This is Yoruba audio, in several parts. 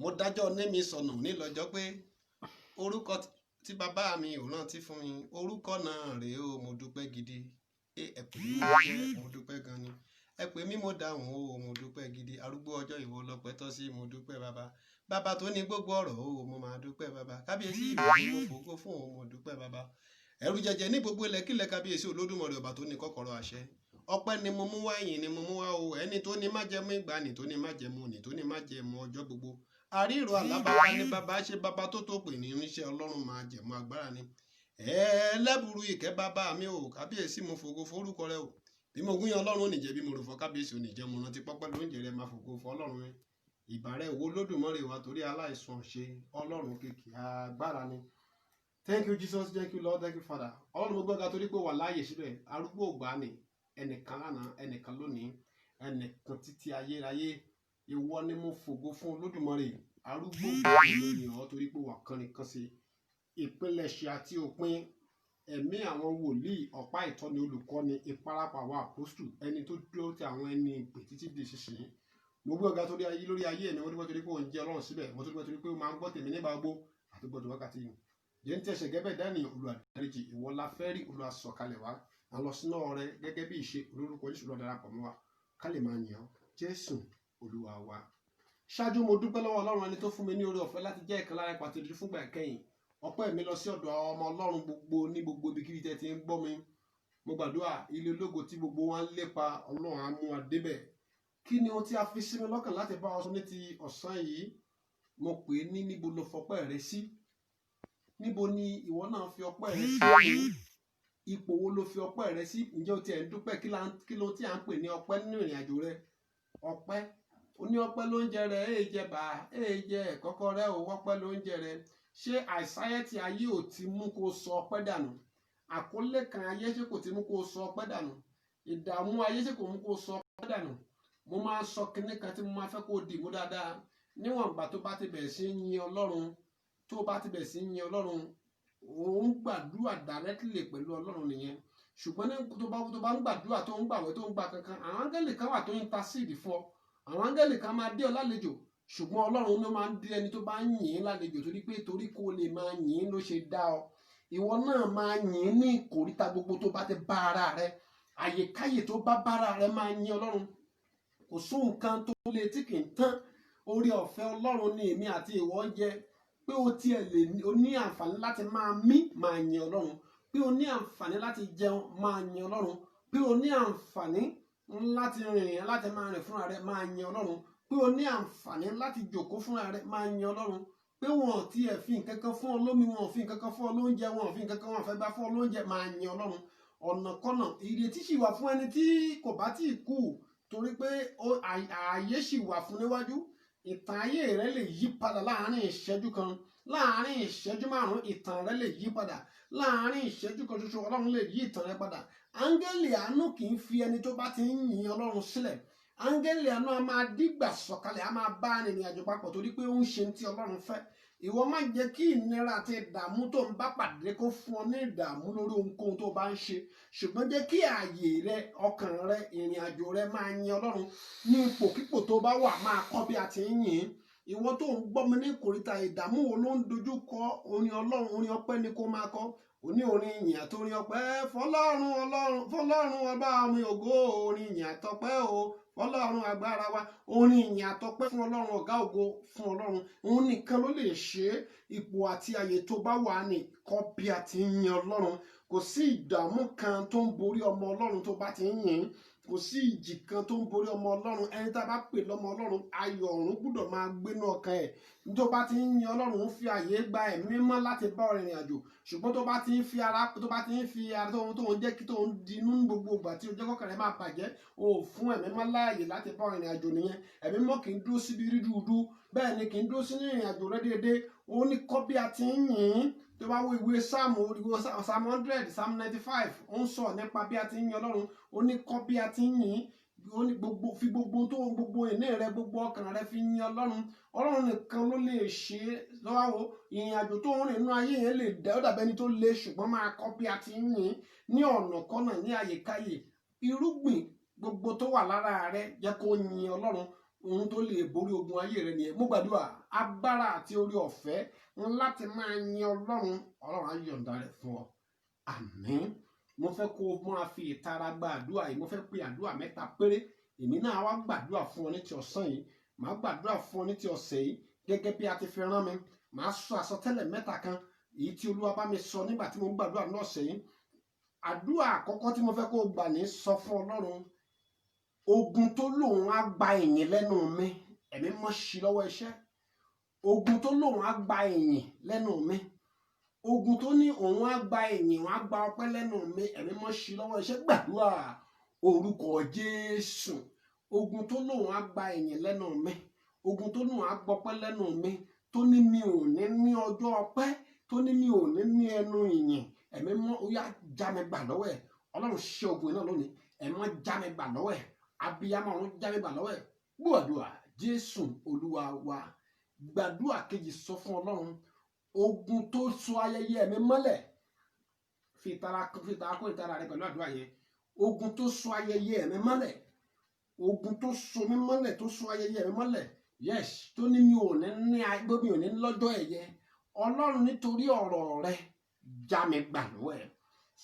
mo dájọ́ ní mi sọnù nílọ́jọ́ pé orúkọ tí bàbá mi ò rántí fún mi orúkọ náà rèé o mo dúpẹ́ gidi ẹ pè mí mo jẹ́ mo dúpẹ́ gan ni ẹ pè mí mo dáhùn o mo dúpẹ́ gidi arúgbó ọjọ́ ìwọ lọ́pẹ́ tọ́ sí mo dúpẹ́ bàbá tó ní gbogbo ọ̀rọ̀ o mo máa dúpẹ́ bàbá kábíyèsí ìbò ni mo fògo fún o mo dúpẹ́ bàbá ẹ̀rù jẹjẹ ní gbogbo ilẹ̀kílẹ̀ kábíyèsí olódùmarè ọba tó ní kọ́kọ́rọ́ àṣẹ ọpẹ́ ni mo mú wá yìn ni mo mú wá o ẹni tó ní májẹ̀mú ìgbàanì tó ní májẹ̀mú òní tó ní májẹ̀mú ọjọ́ gbogbo àríro àlábàbá ní bàbá ṣe bàbá tó pè ní irinṣẹ́ ọlọ́run máa jẹ̀mú agbára ni ẹlẹ́bùrú ìkẹ́ bàbá mi o kábíyèsí mo fògo forúkọ rẹ o bí mo gúnyàn ọlọ́run ò ní jẹ́ bí mo rò fọ́ kábíyèsí ò ní jẹ́ mo rántí pọ́pẹ́ lóúnjẹ rẹ máa fògo fọ́ ọlọ́run rẹ ìbàrẹ̀ wo lódùmarè wa torí aláìsàn ṣe ọlọ́run kìkì agbára ni. Thank you Jesus, thank you Lord, thank you Father. Ọlọ́run mo gbọ́dọ̀ torí pé wà láàyè síbẹ̀ arúgbó ògbà ni ẹnìkan lánàá ẹnìkan lónìí ẹnìkan títí ayérayé ìwọ ni mo fògo fún olódùmarè arúgbó ògbà lónìí ọ torí pé wà kánìkan sí ìpilẹ̀ṣẹ̀ àti òpin ẹ̀mí àwọn wòlíì ọ̀pá ìtọ́ni olùkọ́ni ìparapọ̀ àwọn àpọ́stù ẹni tó dúró ti àwọn ẹni ìpè títí di ìṣiṣẹ́ mo gbé ọ̀gá torí ayé lórí ayé mi mo dúpẹ́ torí pé òun jẹ́ ọlọ́run síbẹ̀ mo dúpẹ́ torí pé ó máa ń gbọ́ tèmi nígbà gbogbo àti gbọ́dọ̀ wákàtí yìí yẹn ń tẹ̀sẹ̀ gẹ́gẹ́ dání olùdaríjì ìwọ la fẹ́ rí olùsọ̀kalẹ̀ wá àlọ́ sínú ọrẹ gẹ́gẹ́ bí ìṣe olórúkọ Jésù lọ darapọ̀ mọ́ wa ká lè máa yàn Jésù Olúwa wa. Ṣáájú mo dúpẹ́ lọ́wọ́ Ọlọ́run ẹni tó fún mi ní oore ọ̀fẹ́ láti jẹ́ ìkan lára pàtó ìdíjú fúngbà ìkẹyìn ọpẹ́ mi lọ sí ọ̀dọ̀ àwọn ọmọ Ọlọ́run gbogbo ní gbogbo ibikíbi tẹ́ ti ń gbọ́ mi mo gbàdúrà ilé ológo tí gbogbo wa ń lépa Ọlọ́run á mú wa débẹ̀. Kí ni ohun tí a fi sí mi lọ́kàn láti bá ọ sọ ní ti ọ̀sán yìí mo pè é ní níbo lo fọpẹ́ rẹ sí níbo ni ìwọ náà fi ọpẹ́ rẹ sí òun ipò wo ló fi ọpẹ́ rẹ sí ǹjẹ́ o tiẹ̀ ń dúpẹ́ kí ló tí à ń pè ní ọpẹ́ nínú ìrìn àjò rẹ ọpẹ́ oní ọpẹ́ ló ń jẹ rẹ èè jẹ bá èè jẹ ẹ̀kọ́kọ́ rẹ ò wọ́pẹ́ ló ń jẹ rẹ ṣé àìsáyẹ́tì ayé ò ti mú kó sọ ọpẹ́ dànù àkólé kan ayé ṣé kò ti mú kó sọ ọpẹ́ dànù ìdààmú ayé ṣé kò mú kó sọ ọpẹ́ dànù mo máa sọ kinní kan tí mo máa fẹ́ kó dì mú dáadáa níwọ̀n ìgbà tó bá ti bẹ̀rẹ̀ sí yin Ọlọ́run tó bá ti bẹ̀rẹ̀ sí yin Ọlọ́run òun gbàdúrà directly pẹ̀lú Ọlọ́run nìyẹn ṣùgbọ́n tó bá ń gbàdúrà tó ń gbàwẹ̀ tó ń gbà kankan àwọn áńgẹ́lì kan wà tó ń intercede fún ọ àwọn áńgẹ́lì kan máa dé ọ lálejò ṣùgbọ́n Ọlọ́run ló máa ń dé ẹni tó bá ń yìn ín lálejò torí kó lè máa yìn ín ló ṣe dá ọ ìwọ náà máa yìn ín ní ìkòríta gbogbo tó bá ti bá ara rẹ àyèkáyè tó bá bára rẹ máa yìn Ọlọ́run kò sún nǹkan tó lè tí kì í tán orí ọ̀fẹ́ Ọlọ́run ni èmi àti ìwọ jẹ pé o tiẹ̀ lè o ní àǹfààní láti máa mí máa yìn Ọlọ́run pé o ní àǹfààní láti jẹun máa yìn Ọlọ́run pé o ní àǹfààní láti rìnrìn láti máa rìn fúnra rẹ máa yìn Ọlọ́run pé o ní àǹfààní láti jókòó fúnra rẹ máa yìn Ọlọ́run pé wọn ò tiẹ̀ fi nǹkan kan fún ọ lómi wọn ò fi nǹkan kan fún ọ lóúnjẹ wọn ò fi nǹkan kan wọn ò fẹ́ gbà fún ọ lóúnjẹ máa yìn Ọlọ́run ọ̀nàkọ́nà ìrètí sì wà fún ẹni tí kò bá tíì kú torí pé ààyè sì wà fún níwájú ìtàn ayé rẹ lè yí padà láàárín ìṣẹ́jú kan láàárín ìṣẹ́jú márùn-ún ìtàn rẹ lè yí padà láàárín ìṣẹ́jú kan ṣoṣo Ọlọ́run lè yí ìtàn rẹ padà áńgẹ́lì àánú kì í fi ẹni tó bá ti ń yìn Ọlọ́run sílẹ̀ áńgẹ́lì àánú a máa dígbà sọ̀kalẹ̀ a máa bá arìnrìn àjò papọ̀ torí pé ó ń ṣe ti Ọlọ́run fẹ́ ìwọ má jẹ́ kí ìnira àti ìdààmú tó ń bá pàdé kó fún ọ ní ìdààmú lórí ohunkóhun tó bá ń ṣe ṣùgbọ́n jẹ́ kí ààyè rẹ ọkàn rẹ ìrìn àjò rẹ máa yìn Ọlọ́run ní ipòkípò tó bá wà máa kọ́ bí a ti ń yìn ìwọ tó ń gbọ́ mi ní ìkòríta ìdààmú wo ló ń dojú kọ orin Ọlọ́run orin ọpẹ́ ni kó máa kọ òní orin ìyìn àtorin ọpẹ́ fọ́lọ́run ọba mi ògo orin ìyìn àtọpẹ́ o Ọlọ́run agbára wa orin ìyìn àtọpẹ́ fún Ọlọ́run ọ̀gá ògo fún Ọlọ́run òun nìkan ló lè ṣe ipò àti àyè tó bá wà ní kọ́ bí a ti ń yin Ọlọ́run kò sí ìdààmú kan tó ń borí ọmọ Ọlọ́run tó bá ti ń yìn kò sí ìjì kan tó ń borí ọmọ Ọlọ́run ẹni tá a bá pè lọ́mọ Ọlọ́run ayọ̀ ọ̀run gbọ́dọ̀ máa gbénú ọkàn ẹ̀ tó bá ti ń yin Ọlọ́run ń fi àyè gba ẹ̀mí mímọ́ láti bá ọ rìnrìn àjò ṣùgbọ́n tó bá ti ń fi ara tó ń jẹ́ kí tó ń dinú gbogbo ìgbà tí o jẹ́ kọ́kàn rẹ máa bàjẹ́ o fún ẹ̀mí mímọ́ láàyè láti bá ọ rìnrìn àjò nìyẹn ẹ̀mí mímọ́ kì í dúró síbi rídùúdú bẹ́ẹ̀ ni kì í dúró sínú ìrìn àjò rẹ déédéé ó ní kọ́ bí a ti ń yìn tó bá wo ìwé sáàmù Psalm 100 Psalm 95 ó ń sọ nípa bí a ti ń yin Ọlọ́run ó ní kọ́ bí a ti ń yìn ó ní fi gbogbo ìní rẹ gbogbo ọkàn rẹ fi yin Ọlọ́run. Ọlọ́run nìkan ló lè ṣe é. Lọ́wọ́ ìrìn àjò tó ń rìn nínú ayé yẹn lè dẹ́ ó dàbí ẹni tó le, ṣùgbọ́n máa kọ́ bí a ti ń yìn ní ọ̀nà kọ́nà ní àyíkáyè. Irúgbìn gbogbo tó wà lára rẹ jẹ́ kó yin Ọlọ́run. Ohun tó lè borí ogun ayé rẹ nìyẹn. Mo gbàdúrà agbára àti orí ọ̀fẹ́ láti máa yin Ọlọ́run. Ọlọ́run á yọ̀ǹda rẹ̀ fún ọ. Àmín. Mo fẹ́ kó o máa fi ìtara gba àdúrà yìí. Mo fẹ́ pe àdúrà 3 péré. Èmi náà wá gbàdúrà fún ọ ní ti ọ̀sán yìí. Màá gbàdúrà fún ọ ní ti ọ̀sẹ̀ yìí gẹ́gẹ́ bí a ti fi rán mi. Màá sọ àsọtẹ́lẹ̀ 3 kan èyí tí Olúwa bá mi sọ nígbà tí mo ń gbàdúrà ní ọ̀sẹ̀ yìí. Àdúrà àkọ́kọ́ tí mo fẹ́ kó o gbà ní sọ fún Ọlọ́run. Ogun tó lòun á gba ìyìn lẹ́nu mi, ẹ̀mí mọ́ sí lọ́wọ́ iṣẹ́. Ogun tó lòun á gba ìyìn lẹ́nu mi. Ogun tó ní òun á gba ìyìn, òun á gba ọpẹ́ lẹ́nu mi, ẹ̀mí mọ́ sí lọ́wọ́ iṣẹ́. Gbàdúrà orúkọ Jésù. Ogun tó lòun á gba ìyìn lẹ́nu mi. Ogun tó lòun á gbọpẹ́ lẹ́nu mi. Tó ní mi ò ní ní ọjọ́ ọpẹ́. Tó ní mi ò ní ní ẹnu ìyìn. Ẹ̀mí mọ́ ó yá já mi gbà lọ́wọ́ ẹ̀. Ọlọ́run ṣe ogun náà lónìí. Ẹ̀mí mọ́ já mi gbà lọ́wọ́ ẹ̀. Abiyamọ ọ̀run já mi gbà lọ́wọ́ ẹ̀. Gbàdúrà Jésù Olúwa wa. Gbàdúrà kejì sọ fún Ọlọ́run. Ogun tó so ayẹyẹ mi mọ́lẹ̀. Fi ìtara kún ìtara rẹ pẹ̀lú àdúrà yẹn. Ogun tó so ayẹyẹ mi mọ́lẹ̀. Ogun tó so mi mọ́lẹ̀, tó so ayẹyẹ mi mọ́lẹ̀. Yes, tó ní mi ò ní mi ò ní lọ́jọ́ ẹ̀yẹ. Ọlọ́run nítorí ọ̀rọ̀ rẹ já mi gbà lọ́wọ́ ẹ̀.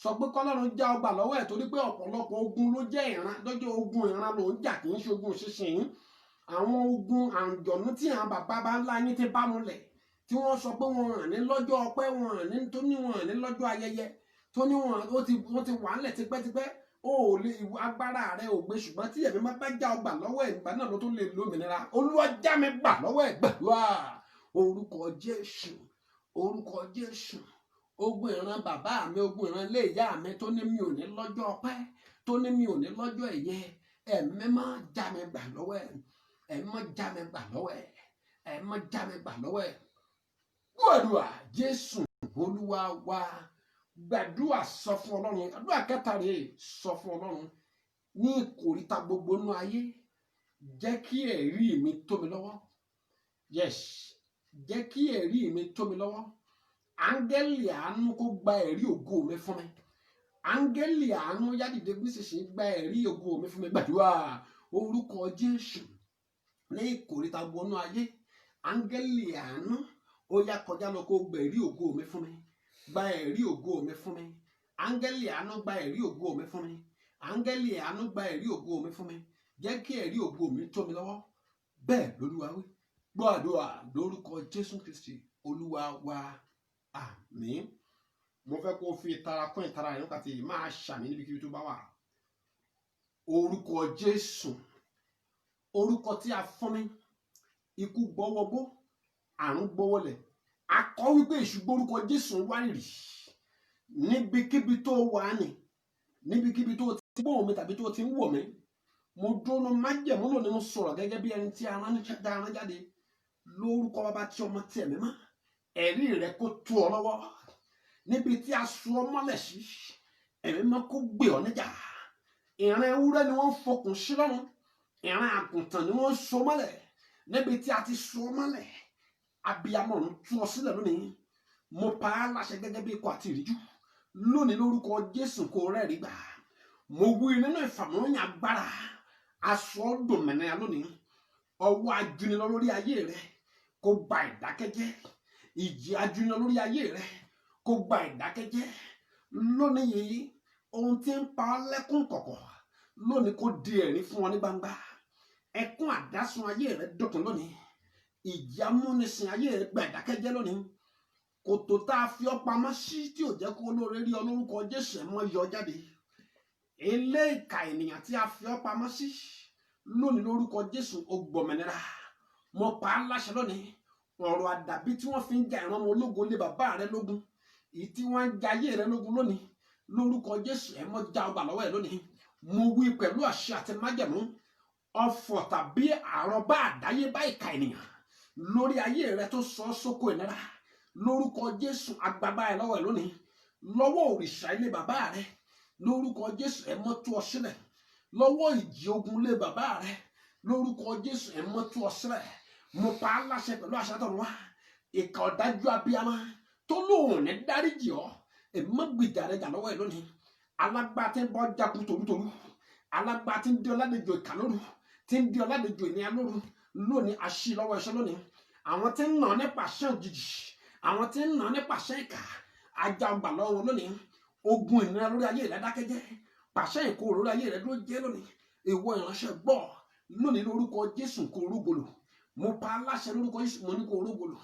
Sọ pé kọ́lọ́run já ọ gbà lọ́wọ́ ẹ̀ torí pé ọ̀pọ̀lọpọ̀ ogun ló jẹ́ ìran. Lọ́jọ́ ogun ìran ló ń jà, kì í ṣe ogun ṣíṣìn. Àwọn ogun àǹjọ̀nú tí àwọn bàbá ńlá yín ti bá múlẹ̀. Tí wọ́n sọ pé wọn hàn ní lọ́jọ́ ọpẹ́, wọn hàn ní tó ní wọn hàn ní lọ́jọ́ ayẹyẹ. Tó ní wọ́n ti wà ńlẹ̀ tipẹ́tipẹ́. O ò lè agbára rẹ ò gbé, ṣùgbọ́n tí ẹ̀mí máa bá já ọ gbà lọ́wọ́ ẹ̀ ìgbà náà ló tó lè lómìnira. Olúwa já mi gbà lọ́wọ́ ẹ̀. Gbàdúrà orúkọ Jésù. Orúkọ Jésù. Ogun ìran bàbá mi, ogun ìran ilé ìyá mi tó ní mi ò ní lọ́jọ́ ọpẹ́, tó ní mi ò ní lọ́jọ́ ẹ̀yẹ. Ẹ̀mí máa já mi gbà lọ́wọ́ ẹ̀. Ẹ̀mí máa já mi gbà lọ́wọ́ ẹ̀. Ẹ̀mí máa já mi gbà lọ́wọ́ ẹ̀. Gbàdúrà Jésù Olúwa wa. Gbàdúrà sọ fún Ọlọ́run. Àdúrà kẹta rèé sọ fún Ọlọ́run. Ní ìkòríta gbogbo nínú ayé, jẹ́ kí ẹ̀rí mi tó mi lọ́wọ́. Yes, jẹ́ kí ẹ̀rí mi tó mi lọ́wọ́. Áńgẹ́lì àánú kó gba ẹ̀rí ògo mi fún mi. Áńgẹ́lì àánú yá dìde nísinsìnyí gba ẹ̀rí ògo mi fún mi. Gbàdúrà orúkọ Jésù. Ní ìkòríta gbogbo nínú ayé, áńgẹ́lì àánú ó yá kọjá lọ kó gba ẹ̀rí ògo mi fún mi. Gba ẹ̀rí ògo mi fún mi. Áńgẹ́lì àánú gba ẹ̀rí ògo mi fún mi. Áńgẹ́lì àánú gba ẹ̀rí ògo mi fún mi. Jẹ́ kí ẹ̀rí ògo mi tó mi lọ́wọ́. Bẹ́ẹ̀ l'Olúwa wí. Gbọ́ àdúrà lórúkọ Jésù Kristi Olúwa wa. Àmín. Mo fẹ́ kó o fi ìtara kún ìtara rẹ̀ nípa ti máa ṣàmì níbikíbi tó bá wà. Orúkọ Jésù. Orúkọ tí a fún mi. Ikú gbọ́wọ́gbó. Àrùn gbọ́wọ́lẹ̀. A kọ wípé èṣù gbórúkọ Jésù wárìrì. Níbikíbi tó wà ní. Níbikíbi tó ti gbóhùn mi tàbí tó ti ń wò mí. Mo dúró májẹ̀mú lónìí mo sọ̀rọ̀ gẹ́gẹ́ bí ẹni tí a rán jáde. Lórúkọ Baba tí Ọmọ tí Ẹ̀mí Mímọ́. Ẹ̀rí rẹ kó tú ọ lọ́wọ́. Níbi tí a so ọ mọ́lẹ̀ sí. Ẹ̀mí Mímọ́ kó gbé ọ níjà. Ìran ewúrẹ́ ni wọ́n fokùn sí lọ́rùn. Ìran àgùntàn ni wọ́n so mọ́lẹ̀. Níbi tí a ti so ọ mọ́lẹ̀. Abiyamọ ọ̀run tú ọ sílẹ̀ lónìí. Mo pa á láṣẹ gẹ́gẹ́ bí ikọ̀ àti ìríjú. Lónìí lórúkọ Jésù kó rẹ́rìí gbà. Mo wí nínú ìfàmúyàn agbára. Aṣọ dòmìnira lónìí. Ọwọ́ ajúnilọ lórí ayé rẹ kó gba ìdákẹ́jẹ́. Ìjì ajúnilọ lórí ayé rẹ kó gba ìdákẹ́jẹ́. Lónìí yìí ohun tí ń pa ọ́ lẹ́kún kọ̀kọ̀ lónìí kó di ẹ̀rín fún ọ ní gbangba. Ẹkún àdásùn ayé rẹ dópin lónìí. Ìjì amúnisìn ayé rẹ gba ìdákẹ́jẹ́ lónìí. Kòtò tá a fi ọ́ pamọ́ sí tí ò jẹ́ kó olóore rí ọ lórúkọ Jésù ẹ̀ mọ́ yọ jáde. Ilé ìkà ènìyàn tí a fi ọ́ pamọ́ sí lónìí lórúkọ Jésù ó gbòmìnira. Mo pa á láṣẹ lónìí. Ọ̀rọ̀ àdàbí tí wọ́n fi ń ja ìran ọmọ ológun lé bàbá rẹ lógun. Èyí tí wọ́n ń ja ayé rẹ lógun lónìí lórúkọ Jésù ẹ̀ mọ́ já ọgbà lọ́wọ́ ẹ̀ lónìí. Mo wí pẹ̀lú àṣẹ àti májẹ̀mú. Ọfọ̀ tàbí àrọ̀bá àdáyébá ìkà ènìyàn lórí ayé rẹ tó sọ sóko ìnira lórúkọ Jésù agbábá ẹ lọ́wọ́ ẹ lónìí. Lọ́wọ́ òrìṣà ilé bàbá rẹ lórúkọ Jésù ẹ mọ́ tú ọ sílẹ̀. lọ́wọ́ ìjì ogun lé bàbá rẹ lórúkọ Jésù ẹ̀ mọ́ tú ọ sílẹ̀. Mo pa á láṣẹ pẹ̀lú àṣẹ àtọ̀run wá. Ìkà ọ̀dájú abiyamọ tó lóun ní dáríjì ọ́ èmi má gbìjà rẹ jà lọ́wọ́ ẹ̀ lónìí. Alágbá tí ń bọ́ jagun tòlútòlú, alágbá tí ń di ọládejò ìkà lóru, tí ń di ọládejò ènìyàn lóru lónìí àṣì lọ́wọ́ ẹ̀ṣẹ̀ lónìí. Àwọn tí ń nà ọ́ nípa àṣẹ òjijì, àwọn tí ń nà ọ́ nípa àṣẹ ìkà, ajá ọgbà lọ́wọ́ lónìí. Ogun ìnira lórí ayé rẹ dákẹ́jẹ́, pàṣẹ ìkó lórí ayé rẹ ló jẹ́ lónìí. Ìwọ ìránṣẹ́ gbọ́ lónìí lórúkọ Jésù kó rógolo. Mo pa á láṣẹ lórúkọ Jésù mo ní kó rógolo.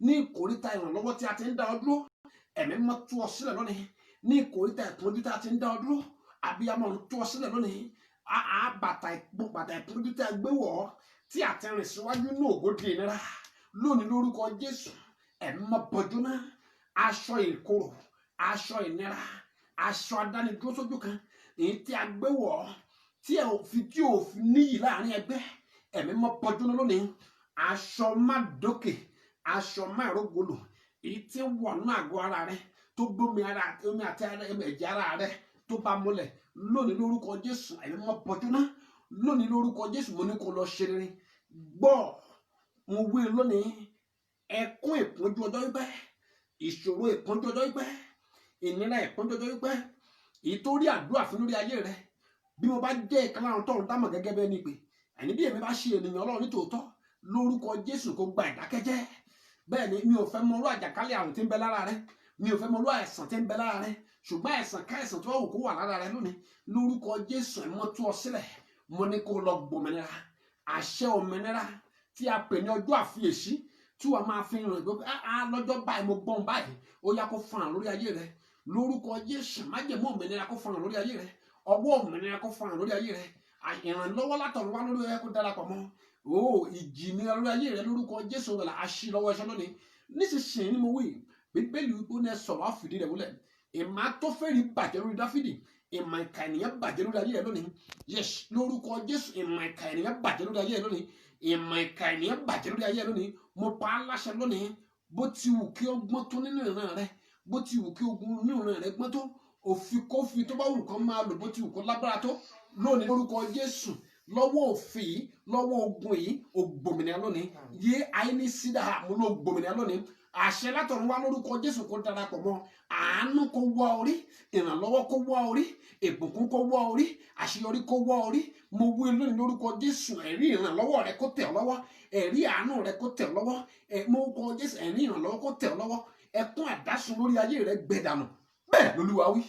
Ní ìkórìtà ìrànlọ́wọ́ tí a ti ń dá ọ dúró, ẹ̀mí mọ́ tú ọ sílẹ̀ lónìí. Ní ìkórìtà ìpọ́njú tí a ti ń dá ọ dúró, abiyamọ ń tú ọ sílẹ̀ lónìí. Bàtà ìpọ́njú tí a gbé wọ̀ ọ́ tí a ti rìn síwájú ní ògòdì ìnira lónìí lórúkọ Jésù ẹ̀mí mọ́ bọ́jú náà. Aṣọ ìkorò, aṣọ ìnira, aṣọ adánidúró sójú kan èyí tí a gbé wọ̀ ọ́ tí ò fi níyì láàrin ẹgbẹ́ ẹ̀mí mọ́ bọ́jú náà lónìí. Aṣọ má dókè, aṣọ má rógolo èyí tí wọ̀ ní àgọ́ ara rẹ tó gbómi omi àti ẹ̀jẹ̀ ara rẹ tó bá múlẹ̀ lónìí lórúkọ Jésù ẹ̀mí mọ́ bọ́jú náà. Lónìí lórúkọ Jésù mo ní kó lọ ṣe rere. Gbọ́ mo wí lónìí ẹkún ìpọ́njú ọjọ́ pípẹ́, ìṣòro ìpọ́njú ọjọ́ pípẹ́, ìnira ìpọ́njú ọjọ́ pípẹ́ ìtorí àdúrà fún lórí ayé rẹ. Bí mo bá jẹ́ ìkan lára tọ́run dámọ̀ gẹ́gẹ́ bẹ́ẹ̀ ni pé ẹni bí èmi bá ṣe ènìyàn Ọlọ́run ní tòótọ́ lórúkọ Jésù kó gba ìdákẹ́jẹ́. Bẹ́ẹ̀ ni mi ò fẹ́ mọ orú àjàkálẹ̀ àrùn tí ń bẹ lára rẹ, mi ò fẹ́ mọ orú àìsàn tí ń bẹ lára rẹ, ṣùgbọ́n àìsàn káìsàn tó wù kó wà lára rẹ lónìí lórúkọ Jésù ẹ̀ mọ́ tú ọ sílẹ̀. Mo ní kó lọ gbòmìnira. Àṣẹ òmìnira tí a pè ní ọjọ́ àfiyèsí tí wàá máa fi rìn gbogbo lọ́jọ́ báyìí mo gbọ́n báyìí ó yá kó fọ̀nà lórí ayé rẹ lórúkọ Jésù. májẹ̀mú òmìnira kó fọ̀nà lórí ayé rẹ, ọwọ́ òmìnira kó fọ̀nà lórí ayé rẹ, ìrànlọ́wọ́ látọ̀run wá lórí ẹ kó darapọ̀ mọ́ ìjì ní lórí ayé rẹ lórúkọ Jésù wẹ̀lá àṣì lọ́wọ́ ẹ̀ṣẹ̀ lónìí. Nísinsìnyí ni mo wí Bíbélì wípé ó ní ẹ sọ̀rọ̀ àfìdí rẹ̀ múlẹ̀. Ìmọ̀ Àtófẹ́lì bàjẹ́ lórí Dáfídì, ìmọ̀ ìkà ènìyàn bàjẹ́ lórí ayé rẹ lónìí. Yes lórúkọ Jésù ìmọ̀ ìkà ènìyàn bàjẹ́ lórí ayé rẹ lónìí. Ìmọ̀ ìkà ènìyàn bàjẹ́ lórí ayé rẹ lónìí. Mo pa á láṣẹ lónìí bó ti wù kí ọgbọ́n tó nínú ìran rẹ, bó ti wù kí ogun nínú ìran rẹ gbọ́n tó, òfin kófin tó bá wù kán máa lò bó ti wù kó lágbára tó lónìí lórúkọ Jésù. Lọ́wọ́ òfin yìí, lọ́wọ́ ogun yìí, ó gbòmìnira lónìí. Yé àìní sídà mo ló gbòmìnira lónìí. Àṣẹ látọ̀run wá lórúkọ Jésù kó darapọ̀ mọ́. Àánú kó wá orí, ìrànlọ́wọ́ kó wá orí, ìbùkún kó wá orí, àṣeyọrí kó wá orí. Mo wí lónìí lórúkọ Jésù ẹ̀rí ìrànlọ́wọ́ rẹ kó tẹ̀ ọ́ lọ́wọ́, ẹ̀rí àánú rẹ kó tẹ̀ ọ́ lọ́wọ́, mo kọ Jésù ẹ̀rí ìrànlọ́wọ́ kó tẹ̀ ọ́ lọ́wọ́. Ẹkún àdásùn lórí ayé rẹ gbẹdànù. Bẹ́ẹ̀ lolúwa wí.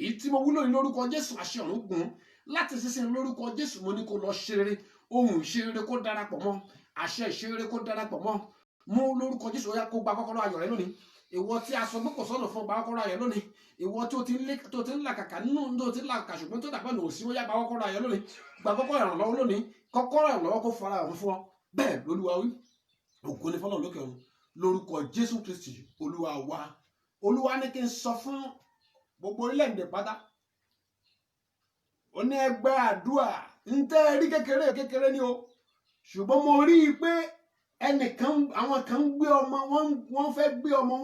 Èyí tí mo wí lónìí lórúkọ Jésù àṣẹ ọ̀run gùn láti sísìn lórúkọ Jésù. Mo ní kó lọ ṣe rere, ohun ìṣerere kó darapọ̀ mọ́, àṣẹ ìṣerere kó darapọ̀ mọ́. Mo lórúkọ Jésù ó yá kó gba kọ́kọ́rọ́ ayọ̀ rẹ lónìí. Ìwọ tí a sọ pé kò sọ́nà fún gba kọ́kọ́rọ́ ayọ̀ lónìí. Ìwọ tó ti ń làkàkà nínú tó ti ń làkàkà ṣùgbọ́n tó dàgbà ní òsì ó yá gba kọ́kọ́rọ́ ayọ̀ lónìí. Gba kọ́kọ́rọ́ ìrànlọ́wọ́ lónìí. Kọ́kọ́rọ́ ìrànlọ́wọ́ kó fara hàn fún ọ. Bẹ́ẹ̀ lolúwa wí. Ògo ni fọ́lọ́run lókè ọ̀run lórúkọ Jésù Kristi olúwa wa. Olúwa ní kí n sọ fún gbogbo orílẹ̀-èdè pátá. Ó ní ẹgbẹ́ àdúrà ń tẹ́ rí kékeré ni o, ṣùgbọ́n mo rí i pé ẹnìkan àwọn kan gbé ọmọ wọ́n fẹ́ gbé ọmọ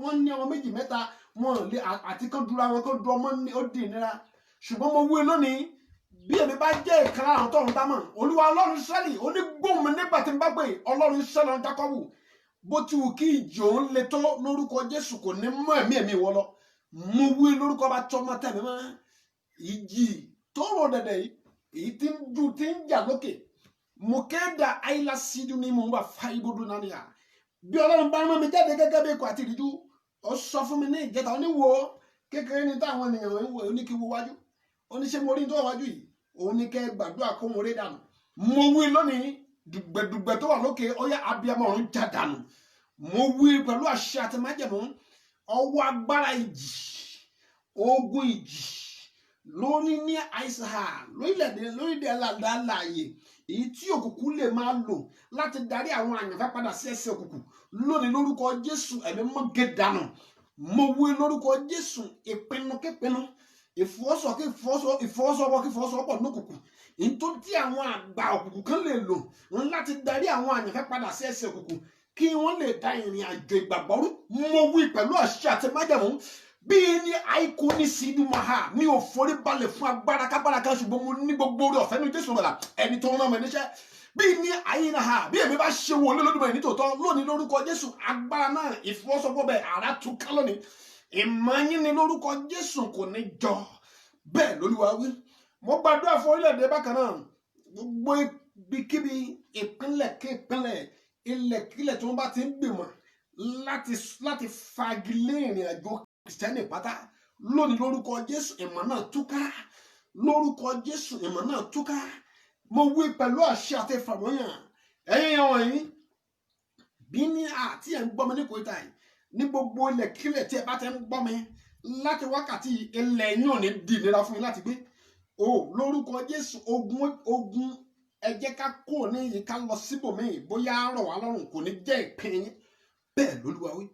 wọ́n ní ọmọ méjì mẹ́ta wọn lè àti kan dúró àwọn kan du ọmọ ó di ìnira. Ṣùgbọ́n mo wí lónìí bí èmi bá jẹ́ ìkan àwọn tọ́run dámọ̀ Olúwa Ọlọ́run Ísírẹ́lì ó ní gbóhùn mi nígbà tí n bá pè Ọlọ́run Ísírẹ́lì Jákọ́bù bó ti wù kí ìjì òun le tó lórúkọ Jésù kò ní mú ẹ̀mí wọ lọ. Mo wí lórúkọ bá tọ́ ọmọ tẹ̀mí mọ́ ìjì tó rò dẹ̀dẹ̀ yìí èyí tí ń jà lókè mokeda àìlá sídùú ní mo ń wà fa ibodò náà nìyà. Bí Ọlọ́run bá rán mi jáde gẹ́gẹ́ bí ikọ̀ àti ìríjú ó sọ fún mi ní ìjẹta ó ní wo kékeré ní táwọn ènìyàn ń wò ó ní kí wo wájú ó ní ṣé mo rí tó wájú yìí òun ní kẹ́ gbàdúrà kó mo rí dànù. Mo wí lónìí dùgbẹ̀dùgbẹ̀ tó wà lókè ó yá abiyamọ ọ̀run já dànù. Mo wí pẹ̀lú àṣẹ àti májẹ̀mú ọwọ́ agbára ìjì ogun ìjì lórí ní àìsàn lórílẹ̀ aládàáláyè èyí tí òkùnkùn lè máa lò láti darí àwọn àyànfẹ́ padà sí ẹsẹ̀ òkùnkùn lónìí lórúkọ Jésù ẹ̀mí mọ́ gé dànù. Mo wí lórúkọ Jésù ìpinnu kípinnu ìfọwọ́sowọ́pọ̀ lókùnkùn nítorí tí àwọn àgbà òkùnkùn kan lè lò láti darí àwọn àyànfẹ́ padà sí ẹsẹ̀ òkùnkùn kí wọ́n lè da ìrìn àjò ìgbàgbọ́ rú. Mo wí pẹ̀lú àṣẹ àti májẹ̀mú bí ní àìkú ní sídùmáhà mi ò forí balẹ̀ fún agbára kábàrà kan ṣùgbọ́n mo ní gbogbo orí ọ̀fẹ́ ní Jésù gbàlà ẹni tó rán mi níṣẹ́ bí ní àyínàhà bí èmi bá ṣe wọlé lódùmarè ní tòótọ́ lónìí lórúkọ Jésù agbára náà ìfọwọ́sowọ́pọ̀ bẹ́ẹ̀ àrà tún ká lónìí ìmọ̀nyín ní lórúkọ Jésù kò ní jọ bẹ́ẹ̀ lÓlúwa wí. Mo gbàdúrà fún orílẹ̀-èdè bákan náà gbogbo ibikíbi ìpínlẹ̀ kí ìpínlẹ̀ ilẹ̀kílẹ̀ tí wọ́n bá ti ń gbìmọ̀ láti fagilé ìrìn àjò Kristẹni pátá lónìí lórúkọ Jésù ìmọ̀ náà túká lórúkọ Jésù ìmọ̀ náà túká. Mo wí pẹ̀lú àṣẹ àti ìfàmọ́yàn ẹ̀yin wọ̀nyí bí ní àti ẹ̀ ń gbọ́ mi ní kòríta yìí ní gbogbo ilẹ̀kílẹ̀ tí ẹ bá ti ń gbọ́ mi láti wákàtí ilẹ̀ yín ò ní di ìnira fún yín láti gbé o lórúkọ Jésù ogun ẹ jẹ́ ká kúrò ní yìí ká lọ síbòmíì bóyá rọ̀ wá lọ́rùn kò ní jẹ́ ìpín yín bẹ́ẹ̀ l'Olúwa wí.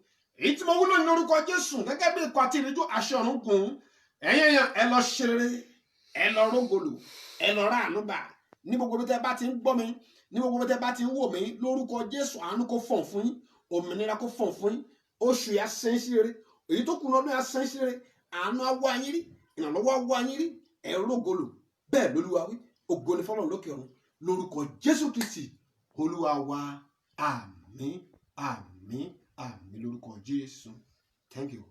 Èyí tí mo wúlò ní lórúkọ Jésù gẹ́gẹ́ bí ikọ̀ àti ìríjú àṣẹ ọ̀run gùn ẹ̀yin èèyàn ẹ lọ ṣe rere ẹ lọ rógolò ẹ lọ rà àánú gbà ní gbogbo bí tẹ́ bá ti ń gbọ́ mi ní gbogbo bí tẹ́ bá ti ń wò mí lórúkọ Jésù àánú kó fọ̀n fún yín òmìnira kó fọ̀n fún yín oṣù yà sẹ́ń sí rere èyí tó kù lọ́dún yà sẹ́ń sí rere àánú awọ ayín rí ìrànlọ́wọ́ awọ ayín rí ẹ rógolò bẹ́ẹ̀ l'Olúwa wí ògo ni fọ́lọ́run lókè ọ̀run lórúkọ Jésù Kristi Olúwa wa àmín àmín àmín lórúkọ Jésù. Thank you.